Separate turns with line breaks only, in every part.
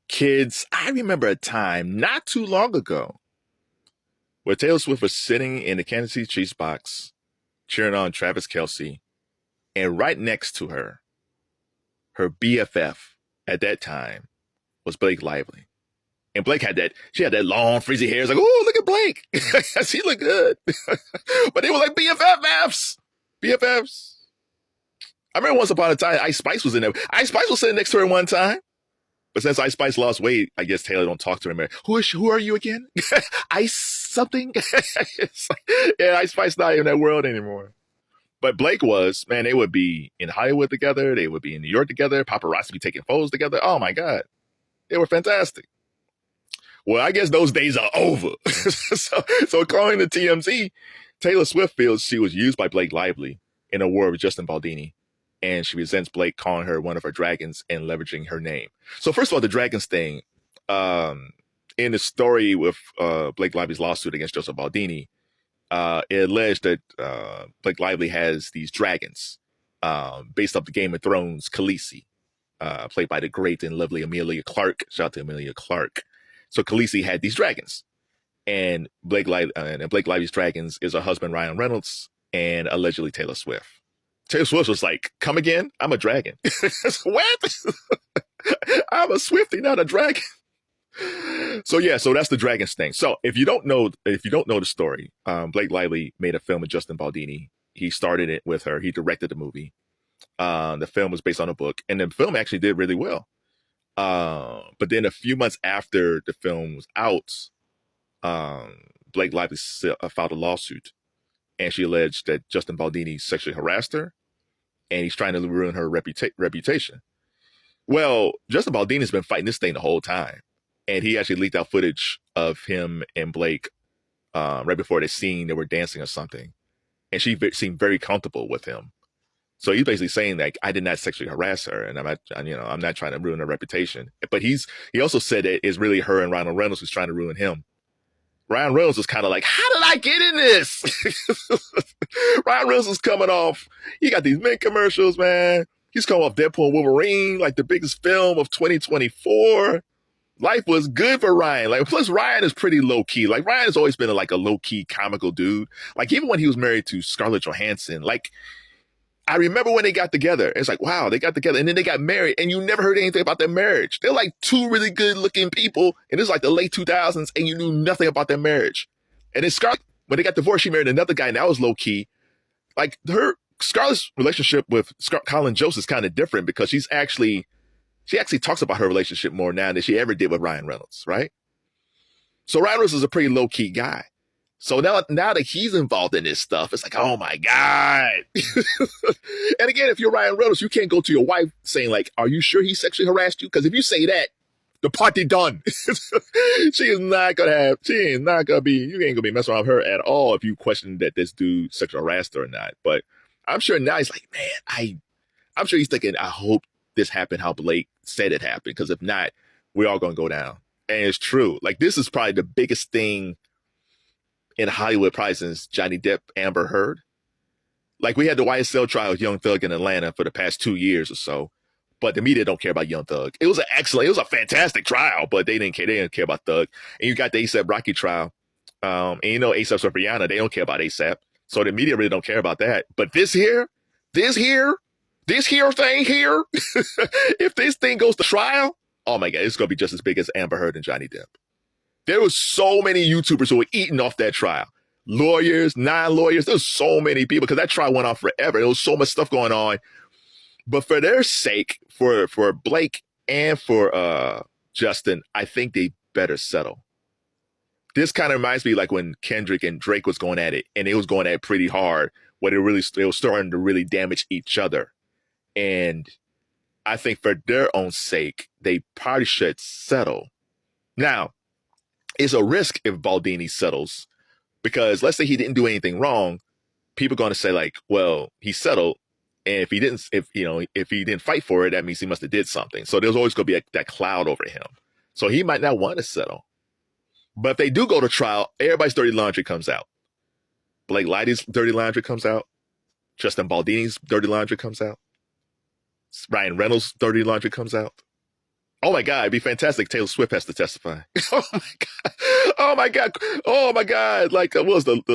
Kids, I remember a time not too long ago where Taylor Swift was sitting in the Kansas City Chiefs box cheering on Travis Kelce, and right next to her, her BFF at that time was Blake Lively. And Blake she had that long frizzy hair. It's like, oh, look at Blake. She looked good. But they were like BFFs. BFFs. I remember once upon a time, Ice Spice was in there. Ice Spice was sitting next to her one time. But since Ice Spice lost weight, I guess Taylor don't talk to her. Who are you again? Ice something? Yeah, Ice Spice not in that world anymore. But Blake was, man, they would be in Hollywood together. They would be in New York together. Paparazzi be taking photos together. Oh, my God. They were fantastic. Well, I guess those days are over. so according to TMZ, Taylor Swift feels she was used by Blake Lively in a war with Justin Baldoni, and she resents Blake calling her one of her dragons and leveraging her name. So first of all, the dragons thing, in the story with Blake Lively's lawsuit against Joseph Baldoni, it alleged that Blake Lively has these dragons based off the Game of Thrones Khaleesi, played by the great and lovely Emilia Clarke. Shout out to Emilia Clarke. So Khaleesi had these dragons, and Blake Lively's dragons is her husband Ryan Reynolds and allegedly Taylor Swift. Taylor Swift was like, "Come again? I'm a dragon." What? I'm a Swiftie, not a dragon. So that's the dragons thing. So if you don't know the story, Blake Lively made a film with Justin Baldoni. He started it with her. He directed the movie. The film was based on a book, and the film actually did really well. But then a few months after the film was out, Blake Lively filed a lawsuit, and she alleged that Justin Baldoni sexually harassed her, and he's trying to ruin her reputation. Well, Justin Baldoni's been fighting this thing the whole time, and he actually leaked out footage of him and Blake right before the scene. They were dancing or something, and she seemed very comfortable with him. So he's basically saying that I did not sexually harass her, and I'm not trying to ruin her reputation. But he also said that it's really her and Ryan Reynolds who's trying to ruin him. Ryan Reynolds was kind of like, how did I get in this? Ryan Reynolds was coming off. He got these mint commercials, man. He's coming off Deadpool and Wolverine, like the biggest film of 2024. Life was good for Ryan. Like, plus Ryan is pretty low key. Like, Ryan has always been a low key comical dude. Like, even when he was married to Scarlett Johansson, like, I remember when they got together. It's like, wow, they got together and then they got married and you never heard anything about their marriage. They're like two really good looking people. And it's like the late 2000s and you knew nothing about their marriage. And then Scarlett, when they got divorced, she married another guy and that was low key. Like Scarlett's relationship with Colin Jost is kind of different because she actually talks about her relationship more now than she ever did with Ryan Reynolds, right? So Ryan Reynolds is a pretty low key guy. So now that he's involved in this stuff, it's like, oh my God. And again, if you're Ryan Reynolds, you can't go to your wife saying like, are you sure he sexually harassed you? Because if you say that, the party done. You ain't gonna be messing around with her at all if you question that this dude sexually harassed her or not. But I'm sure now he's like, man, I'm sure he's thinking, I hope this happened how Blake said it happened. Because if not, we're all gonna go down. And it's true. Like, this is probably the biggest thing in Hollywood probably since Johnny Depp, Amber Heard. Like, we had the YSL trial with Young Thug in Atlanta for the past 2 years or so, but the media don't care about Young Thug. It was a fantastic trial, but they didn't care. They didn't care about Thug. And you got the A$AP Rocky trial. And A$AP's with Rihanna, they don't care about A$AP. So the media really don't care about that. But this here thing here, if this thing goes to trial, oh my God, it's going to be just as big as Amber Heard and Johnny Depp. There was so many YouTubers who were eating off that trial. Lawyers, non-lawyers, there's so many people because that trial went on forever. There was so much stuff going on. But for their sake, for Blake and for Justin, I think they better settle. This kind of reminds me like when Kendrick and Drake was going at it, and it was going at it pretty hard, where it was starting to really damage each other. And I think for their own sake, they probably should settle. Now, it's a risk if Baldoni settles, because let's say he didn't do anything wrong, people are going to say like, well, he settled, and if he didn't fight for it, that means he must have did something. So there's always going to be that cloud over him. So he might not want to settle. But if they do go to trial, everybody's dirty laundry comes out. Blake Lively's dirty laundry comes out. Justin Baldoni's dirty laundry comes out. Ryan Reynolds' dirty laundry comes out. Oh my God, it'd be fantastic. Taylor Swift has to testify. Oh my God. Oh my God. Oh my God. Like, what was not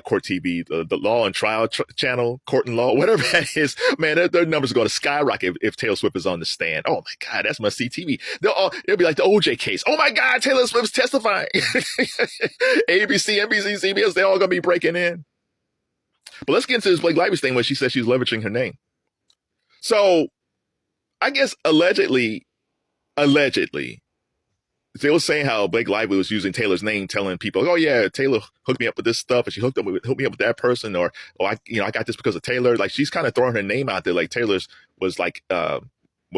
Court TV, the Law and Trial channel, Court and Law, whatever that is. Man, their numbers are going to skyrocket if Taylor Swift is on the stand. Oh my God, that's must see TV. It'll be like the OJ case. Oh my God, Taylor Swift's testifying. ABC, NBC, CBS, they're all going to be breaking in. But let's get into this Blake Lively thing where she says she's leveraging her name. So, I guess allegedly, they were saying how Blake Lively was using Taylor's name, telling people, "Oh yeah, Taylor hooked me up with this stuff, and she hooked me up with that person," or I got this because of Taylor. Like she's kind of throwing her name out there, like Taylor's was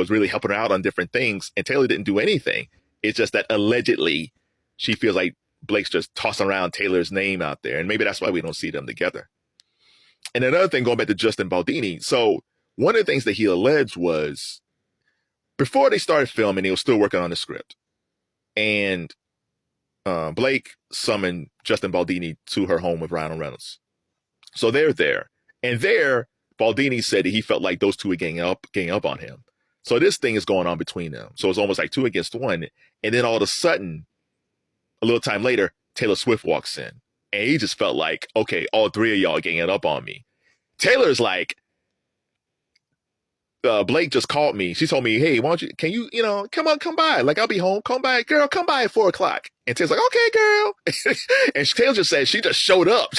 really helping her out on different things, and Taylor didn't do anything. It's just that allegedly she feels like Blake's just tossing around Taylor's name out there, and maybe that's why we don't see them together. And another thing, going back to Justin Baldoni, so one of the things that he alleged was, before they started filming, he was still working on the script. And Blake summoned Justin Baldoni to her home with Ryan Reynolds. So they're there. And there, Baldoni said that he felt like those two were getting up on him. So this thing is going on between them. So it's almost like 2 against 1. And then all of a sudden, a little time later, Taylor Swift walks in. And he just felt like, okay, all 3 of y'all are getting up on me. Taylor's like, Blake just called me. She told me, "Hey, can you, come by. Like, I'll be home. Come by, girl. Come by at 4:00. And Taylor's like, "Okay, girl." And Taylor just said she just showed up.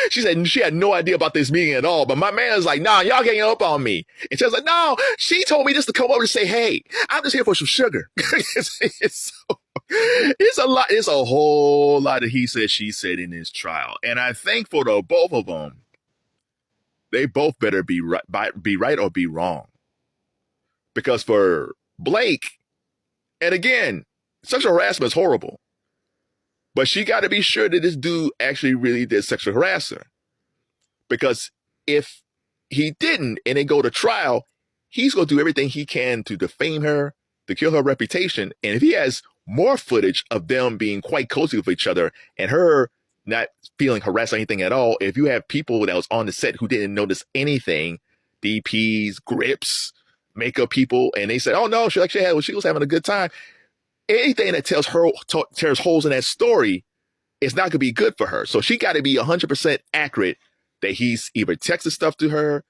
She said she had no idea about this meeting at all. But my man's like, "Nah, y'all getting up on me." And Taylor's like, "No, she told me just to come over and say, hey, I'm just here for some sugar." It's a lot. It's a whole lot of he said, she said in this trial. And I think for the both of them, they both better be right or be wrong. Because for Blake, and again, sexual harassment is horrible, but she got to be sure that this dude actually really did sexual harass her. Because if he didn't and they go to trial, he's going to do everything he can to defame her, to kill her reputation. And if he has more footage of them being quite cozy with each other and her not feeling harassed or anything at all, if you have people that was on the set who didn't notice anything, DPs, grips, makeup people, and they said, "Oh no, she was having a good time," anything that tears holes in that story is not going to be good for her. So she got to be 100% accurate that he's either texted stuff to her,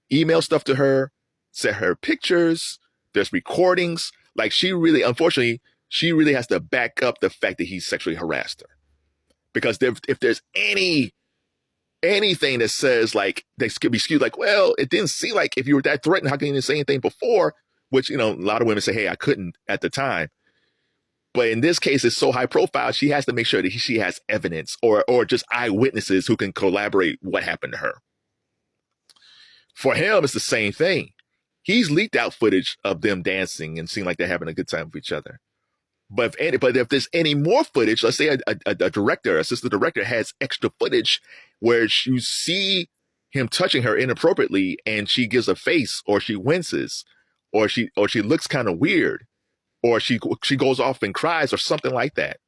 emailed stuff to her, sent her pictures, there's recordings. Like unfortunately, she really has to back up the fact that he sexually harassed her. Because if there's anything that says like they could be skewed, like, well, it didn't seem like if you were that threatened, how can you even say anything before? Which, a lot of women say, hey, I couldn't at the time. But in this case, it's so high profile, she has to make sure that she has evidence or just eyewitnesses who can collaborate what happened to her. For him, it's the same thing. He's leaked out footage of them dancing and seem like they're having a good time with each other. But if there's any more footage, let's say a director, assistant director has extra footage where you see him touching her inappropriately and she gives a face or she winces or she looks kind of weird or she goes off and cries or something like that.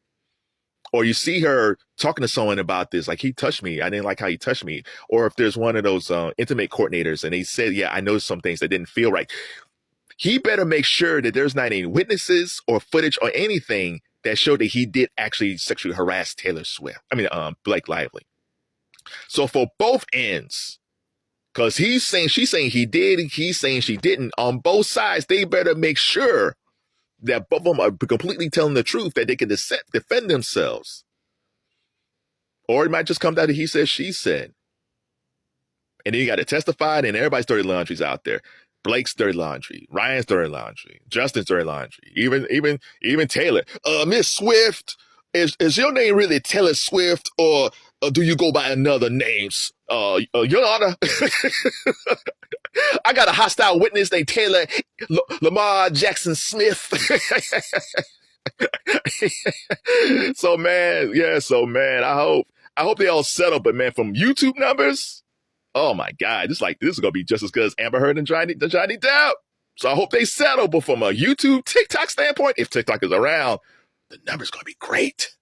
Or you see her talking to someone about this, like, he touched me. I didn't like how he touched me. Or if there's one of those intimate coordinators and they said, yeah, I noticed some things that didn't feel right. He better make sure that there's not any witnesses or footage or anything that showed that he did actually sexually harass Blake Lively. So for both ends, because she's saying he did, he's saying she didn't, on both sides, they better make sure that both of them are completely telling the truth, that they can defend themselves. Or it might just come down to he said, she said. And then you got to testify, and everybody's dirty laundry's out there. Blake's dirty laundry, Ryan's dirty laundry, Justin's dirty laundry, even Taylor. Miss Swift, is your name really Taylor Swift, or do you go by another names? Your Honor, I got a hostile witness named Taylor Lamar Jackson Smith. So man, I hope they all settle. But man, from YouTube numbers, oh my God, this is gonna be just as good as Amber Heard and Johnny Depp. So I hope they settle. But from a YouTube, TikTok standpoint, if TikTok is around, the number's gonna be great.